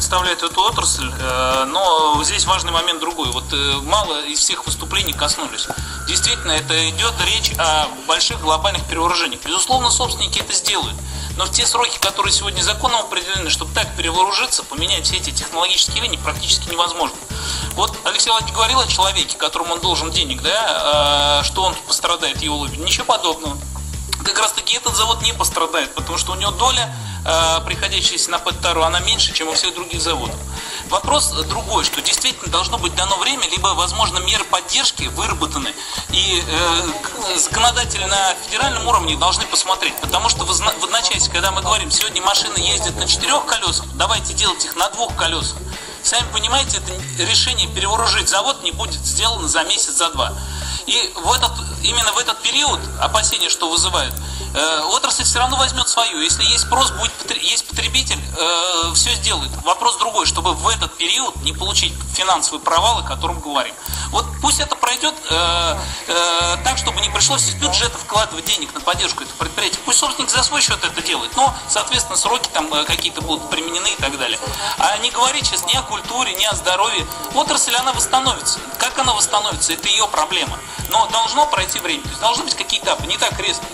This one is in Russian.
представляет эту отрасль, но здесь важный момент другой. Вот мало из всех выступлений коснулись. Действительно, это идет речь о больших глобальных перевооружениях. Безусловно, собственники это сделают. Но в те сроки, которые сегодня законом определены, чтобы так перевооружиться, поменять все эти технологические линии практически невозможно. Вот Алексей Владимирович говорил о человеке, которому он должен денег, да, что он пострадает, его лобби. Ничего подобного. Как раз таки этот завод не пострадает, потому что у него доля, приходящаяся на Пэттару, она меньше, чем у всех других заводов. Вопрос другой, что действительно должно быть дано время, либо, возможно, меры поддержки выработаны, и законодатели на федеральном уровне должны посмотреть, потому что в одночасье, когда мы говорим, сегодня машины ездят на 4 колесах, давайте делать их на 2 колесах. Сами понимаете, это решение перевооружить завод не будет сделано за месяц, за 2. И именно в этот период, опасения, что вызывают, отрасль все равно возьмет свою. Если есть спрос, есть потребитель, все сделает. Вопрос другой, чтобы в этот период не получить финансовый провал, о котором говорим. Вот пусть это пройдет так, чтобы не пришлось из бюджета вкладывать денег на поддержку этого предприятия. Пусть собственник за свой счет это делает, но, соответственно, сроки там какие-то будут применены и так далее. А не говорить сейчас ни о культуре, ни о здоровье. Отрасль, она восстановится. Как она восстановится, это ее проблема. Но должно пройти время. То есть должны быть какие-то этапы, не так резко.